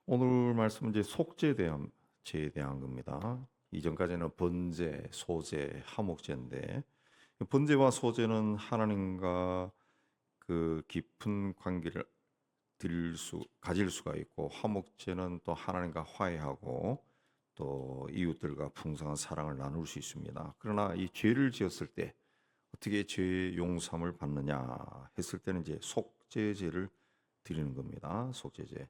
오늘 말씀은 이제 속죄에 대한 겁니다. 이전까지는 번제, 소제, 화목제인데 번제와 소제는 하나님과 그 깊은 관계를 가질 수가 있고, 화목제는 또 하나님과 화해하고 또 이웃들과 풍성한 사랑을 나눌 수 있습니다. 그러나 이 죄를 지었을 때 어떻게 죄의 용서함을 받느냐 했을 때는 이제 속죄제를 드리는 겁니다. 속죄제.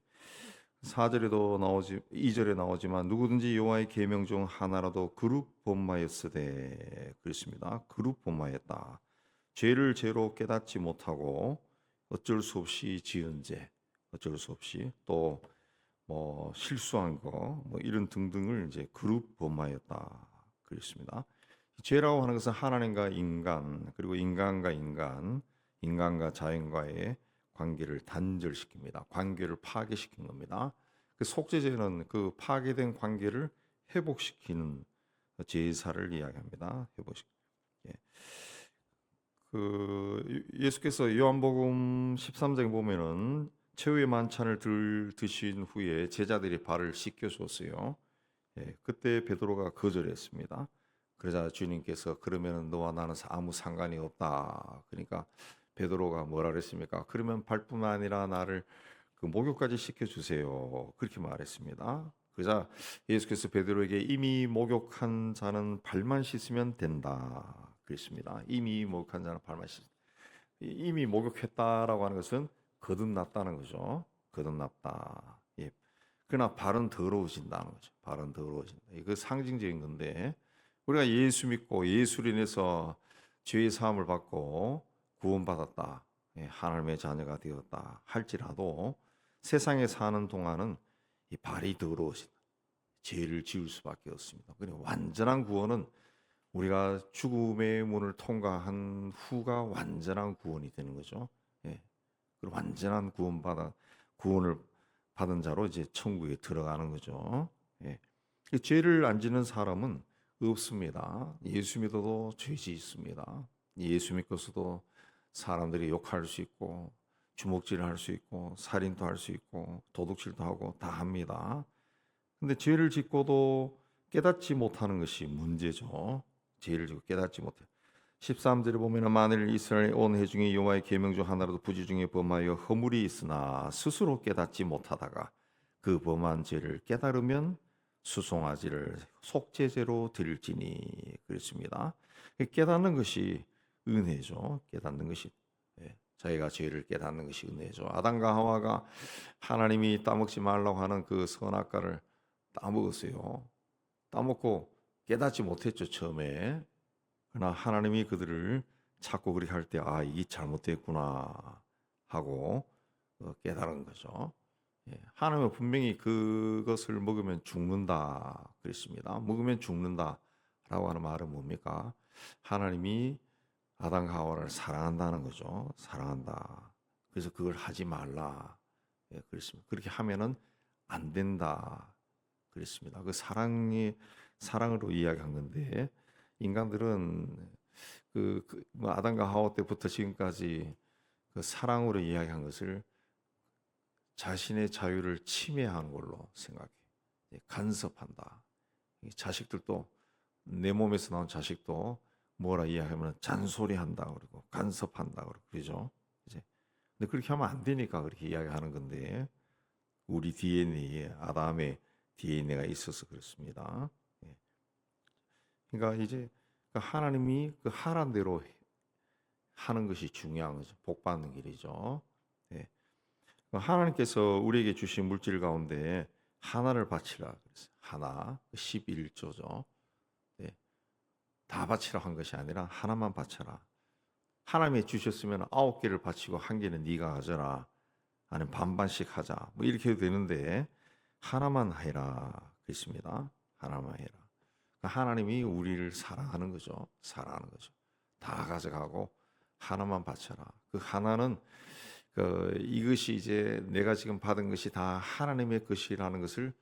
4절에도 나오지 2절에 나오지만 누구든지 여호와의 계명 중 하나라도 그룹 범하였으되 그랬습니다. 그룹 범하였다. 죄를 죄로 깨닫지 못하고 어쩔 수 없이 지은 죄, 어쩔 수 없이 또 뭐 실수한 거 뭐 이런 등등을 이제 그룹 범하였다 그랬습니다. 죄라고 하는 것은 하나님과 인간, 그리고 인간과 인간, 인간과 자연과의 관계를 단절시킵니다. 관계를 파괴시킨 겁니다. 그 속죄제는 그 파괴된 관계를 회복시키는 제사를 이야기합니다. 회복시. 예. 그 예수께서 요한복음 13장에 보면은 최후의 만찬을 드신 후에 제자들이 발을 씻겨 줬어요. 예, 그때 베드로가 거절했습니다. 그러자 주님께서 그러면 너와 나는 아무 상관이 없다. 그러니까 베드로가 뭐라 그랬습니까? 그러면 발뿐만 아니라 나를 그 목욕까지 시켜 주세요. 그렇게 말했습니다. 그러자 예수께서 베드로에게 이미 목욕한 자는 발만 씻으면 된다. 그랬습니다. 이미 목욕한 자는 발만 씻. 이미 목욕했다라고 하는 것은 거듭났다는 거죠. 거듭났다. 예. 그러나 발은 더러워진다는 거죠. 발은 더러워진다. 이거 상징적인 건데 우리가 예수 믿고 예수로 인해서 죄의 사함을 받고 구원받았다. 예, 하나님의 자녀가 되었다 할지라도 세상에 사는 동안은 이 발이 더러워진다. 죄를 지을 수밖에 없습니다. 그리고 완전한 구원은 우리가 죽음의 문을 통과한 후가 완전한 구원이 되는 거죠. 예. 그리고 완전한 구원을 받은 자로 이제 천국에 들어가는 거죠. 예. 죄를 안 지는 사람은 없습니다. 예수 믿어도 죄지 있습니다. 예수 믿고서도 사람들이 욕할 수 있고 주먹질을 할 수 있고 살인도 할 수 있고 도둑질도 하고 다 합니다. 근데 죄를 짓고도 깨닫지 못하는 것이 문제죠. 죄를 짓고 깨닫지 못해. 13절에 보면 만일 이스라엘 온 회중이 여호와의 계명 중 하나라도 부지 중에 범하여 허물이 있으나 스스로 깨닫지 못하다가 그 범한 죄를 깨달으면 수송아지를 속죄제로 드릴지니 그랬습니다. 깨닫는 것이 은혜죠. 깨닫는 것이 자기가 죄를 깨닫는 것이 은혜죠. 아담과 하와가 하나님이 따먹지 말라고 하는 그 선악과를 따먹었어요. 따먹고 깨닫지 못했죠, 처음에. 그러나 하나님이 그들을 자꾸 그렇게 할 때, 아, 이게 잘못됐구나 하고 깨달은 거죠. 예, 하나님은 분명히 그것을 먹으면 죽는다 그랬습니다. 먹으면 죽는다라고 하는 말은 뭡니까? 하나님이 아담과 하와를 사랑한다는 거죠. 사랑한다. 그래서 그걸 하지 말라. 예, 그랬습니다. 그렇게 하면은 안 된다. 그랬습니다. 그 사랑으로 이야기한 건데 인간들은 뭐 아담과 하와 때부터 지금까지 그 사랑으로 이야기한 것을 자신의 자유를 침해하는 걸로 생각해. 예, 간섭한다. 자식들도 내 몸에서 나온 자식도 뭐라 이야기하면 잔소리한다 그러고 간섭한다 그러고 그러죠. 이제 근데 그렇게 하면 안 되니까 그렇게 이야기하는 건데 우리 DNA에 아담의 DNA가 있어서 그렇습니다. 예. 그러니까 이제 그 하나님이 그 하란 대로 하는 것이 중요한 거죠. 복 받는 길이죠. 예. 하나님께서 우리에게 주신 물질 가운데 하나를 바치라 그랬어요. 하나, 11조죠. 네. 다 바치라 한 것이 아니라 하나만 바쳐라. 하나님이 주셨으면 9개를 바치고 1개는 네가 가져라. 아니면 반반씩 하자. 뭐 이렇게 해도 되는데 하나만 해라. 그랬습니다. 하나만 해라. 하나님이 우리를 사랑하는 거죠. 사랑하는 거죠. 다 가져가고 하나만 바쳐라. 그 하나는 이것이 이제 내가 지금 받은 것이 다 하나님의 것이라는 것을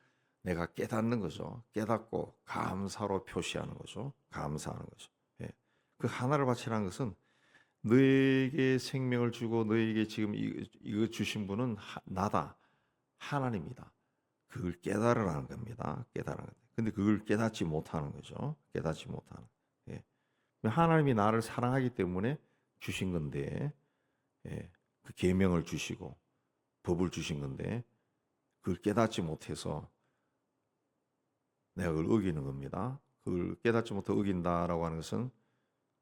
내가 깨닫는 거죠. 깨닫고 감사로 표시하는 거죠. 감사하는 거죠. 예. 그 하나를 바치라는 것은 너에게 생명을 주고 너에게 지금 이거 주신 분은 나다. 하나님이다. 그걸 깨달으라는 겁니다. 깨달으라는 거. 근데 그걸 깨닫지 못하는 거죠. 깨닫지 못하는. 예. 하나님이 나를 사랑하기 때문에 주신 건데, 예. 그 계명을 주시고 법을 주신 건데 그걸 깨닫지 못해서 내가 그걸 어기는 겁니다. 그걸 깨닫지 못해 어긴다라고 하는 것은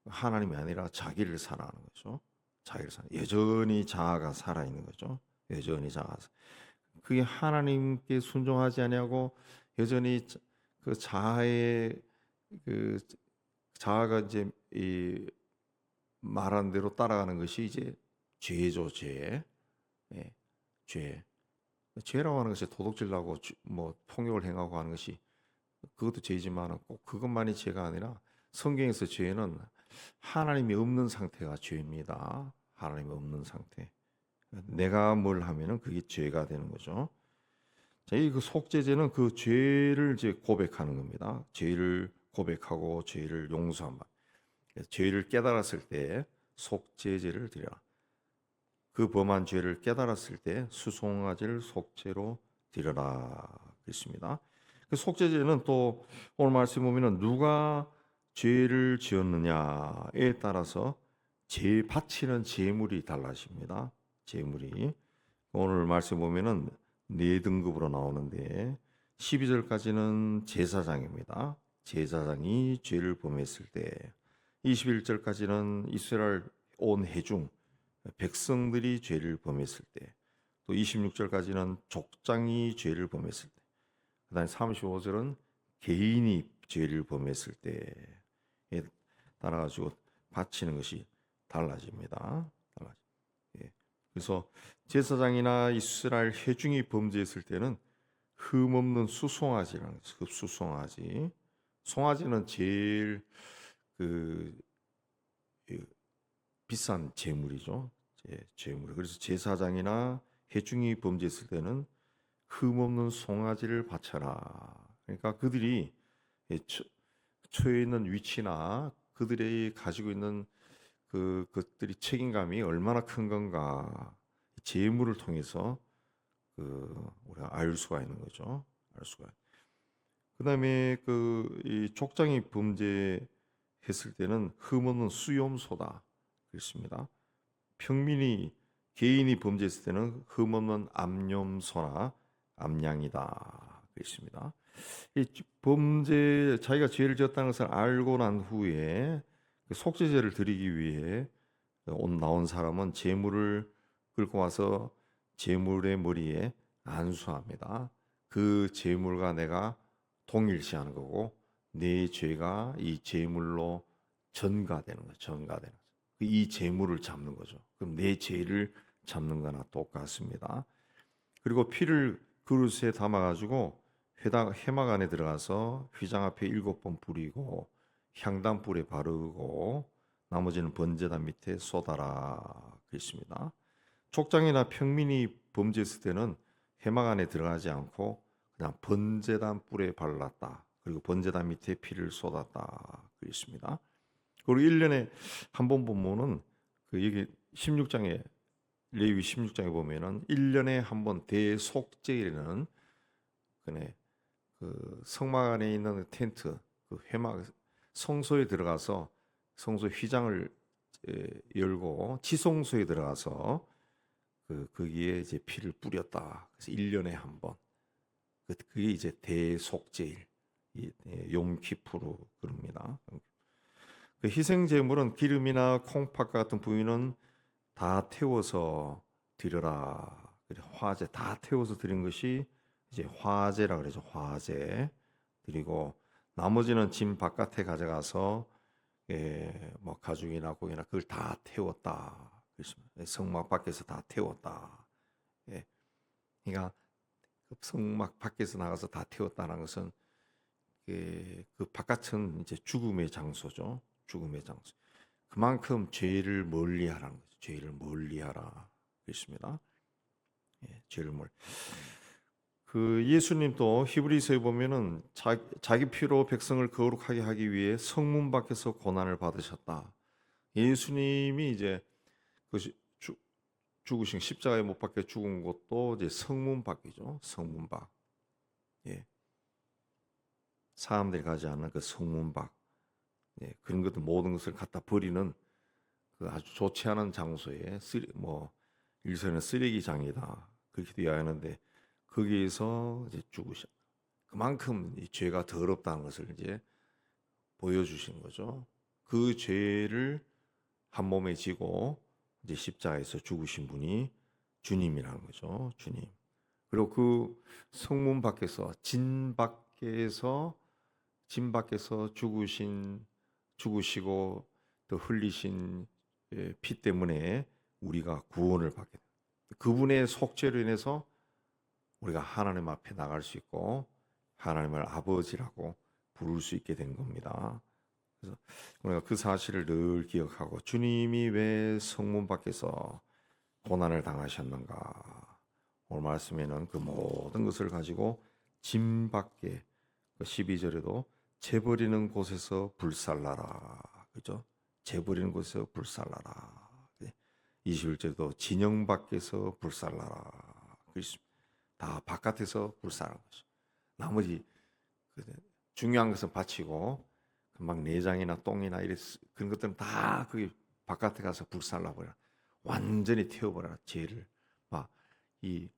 하나님이 아니라 자기를 사랑하는 거죠. 자기를 사랑. 여전히 자아가 살아 있는 거죠. 여전히 자아가. 그게 하나님께 순종하지 아니하고 여전히 그 자아의 그 자아가 이제 이 말한 대로 따라가는 것이 이제 죄죠, 죄. 예, 죄. 죄라고 하는 것이 도둑질하고 뭐 폭력을 행하고 하는 것이 그것도 죄지만 꼭 그것만이 죄가 아니라 성경에서 죄는 하나님이 없는 상태가 죄입니다. 하나님이 없는 상태. 내가 뭘 하면은 그게 죄가 되는 거죠. 자, 이 그 속죄제는 그 죄를 이제 고백하는 겁니다. 죄를 고백하고 죄를 용서한 바. 죄를 깨달았을 때 속죄제를 드려라. 그 범한 죄를 깨달았을 때 수송아지를 속죄로 드려라 그랬습니다. 그 속죄제는 또 오늘 말씀 보면은 누가 죄를 지었느냐에 따라서 바치는 제물이 달라집니다. 제물이 오늘 말씀 보면은 네 등급으로 나오는데 12절까지는 제사장입니다. 제사장이 죄를 범했을 때 21절까지는 이스라엘 온 회중 백성들이 죄를 범했을 때, 또 26절까지는 족장이 죄를 범했을 때, 그다음에 35절은 개인이 죄를 범했을 때에 따라 가지고 바치는 것이 달라집니다. 예. 그래서 제사장이나 이스라엘 회중이 범죄했을 때는 흠없는 수송아지라는 그 수송아지, 송아지는 제일 그 비싼 제물이죠. 제물. 그래서 제사장이나 회중이 범죄했을 때는 흠없는 송아지를 바쳐라. 그러니까 그들이 처해 있는 위치나 그들이 가지고 있는 그것들이 책임감이 얼마나 큰 건가 제물을 통해서 우리가 알 수가 있는 거죠. 알 수가. 그다음에 이 족장이 범죄했을 때는 흠없는 수염소다. 그렇습니다. 평민이 개인이 범죄했을 때는 흠없는 암염소나 암양이다. 그렇습니다. 이 범죄 자기가 죄를 지었다는 것을 알고 난 후에 그 속죄제를 드리기 위해 나온 사람은 제물을 끌고 와서 제물의 머리에 안수합니다. 그 제물과 내가 동일시하는 거고 내 죄가 이 제물로 전가되는 거죠. 전가되는 거죠. 이 제물을 잡는 거죠. 그럼 내 죄를 잡는 거나 똑같습니다. 그리고 피를 그릇에 담아가지고 회막 안에 들어가서 휘장 앞에 7번 뿌리고 향단불에 바르고 나머지는 번제단 밑에 쏟아라 그랬습니다. 족장이나 평민이 범죄했을 때는 회막 안에 들어가지 않고 그냥 번제단 뿔에 발랐다. 그리고 번제단 밑에 피를 쏟았다 그랬습니다. 그리고 1년에 한 번 보면은 여기 16장에 레위기 16장에 보면은 1년에 한 번 대속죄일에는 그 성막 안에 있는 텐트 그 회막 성소에 들어가서 성소 휘장을 열고 지성소에 들어가서 거기에 이제 피를 뿌렸다. 그래서 1년에 한 번. 그게 이제 대속죄일, 용키푸르 그럽니다. 그 희생 제물은 기름이나 콩팥 같은 부위는 다 태워서 드려라. 화제 다 태워서 드린 것이 이제 화제라 그러죠. 화제 드리고 나머지는 짐 바깥에 가져가서 뭐 가죽이나 고기나 그걸 다 태웠다. 그렇습니다. 성막 밖에서 다 태웠다. 예. 그러니까 성막 밖에서 나가서 다 태웠다는 것은 그 바깥은 이제 죽음의 장소죠. 죽음의 장소. 그만큼 죄를 멀리하라는 거죠. 죄를 멀리하라. 그렇습니다. 예, 죄를 그 예수님도 히브리서에 보면은 자기 피로 백성을 거룩하게 하기 위해 성문 밖에서 고난을 받으셨다. 예수님이 이제 그 죽으신 십자가에 못 박혀 죽은 곳도 이제 성문 밖이죠. 성문 밖. 예. 사람들이 가지 않는 그 성문 밖, 예. 그런 것들 모든 것을 갖다 버리는 그 아주 좋지 않은 장소에 일선의 쓰레기장이다 그렇게 되어야 하는데 거기에서 이제 죽으셨. 그만큼 이 죄가 더럽다는 것을 이제 보여주신 거죠. 그 죄를 한 몸에 지고 이제 십자가에서 죽으신 분이 주님이라는 거죠. 주님. 그리고 그 성문 밖에서 진 밖에서 죽으시고 또 흘리신 피 때문에 우리가 구원을 받게 됩니다. 그분의 속죄로 인해서 우리가 하나님 앞에 나갈 수 있고 하나님을 아버지라고 부를 수 있게 된 겁니다. 그래서 우리가 그 사실을 늘 기억하고 주님이 왜 성문 밖에서 고난을 당하셨는가? 오늘 말씀에는 그 모든 것을 가지고 진 밖에 12절에도 재버리는 곳에서 불살라라. 그죠? 재버리는 곳에서 불살라라. 21절도 진영 밖에서 불살라라. 다 바깥에서 불살하는 거죠. 나머지 중요한 것은 바치고 막 내장이나 똥이나 그런 것들은 다 거기 바깥에 가서 불살라 버려. 완전히 태워버려라. 죄를 막 이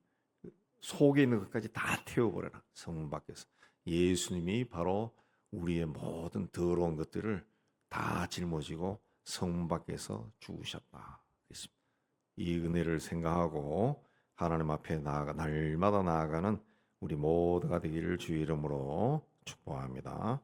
속에 있는 것까지 다 태워버려라. 성문 밖에서 예수님이 바로 우리의 모든 더러운 것들을 다 짊어지고 성문 밖에서 죽으셨다. 이 은혜를 생각하고 하나님 앞에 날마다 나아가는 우리 모두가 되기를 주의 이름으로 축복합니다.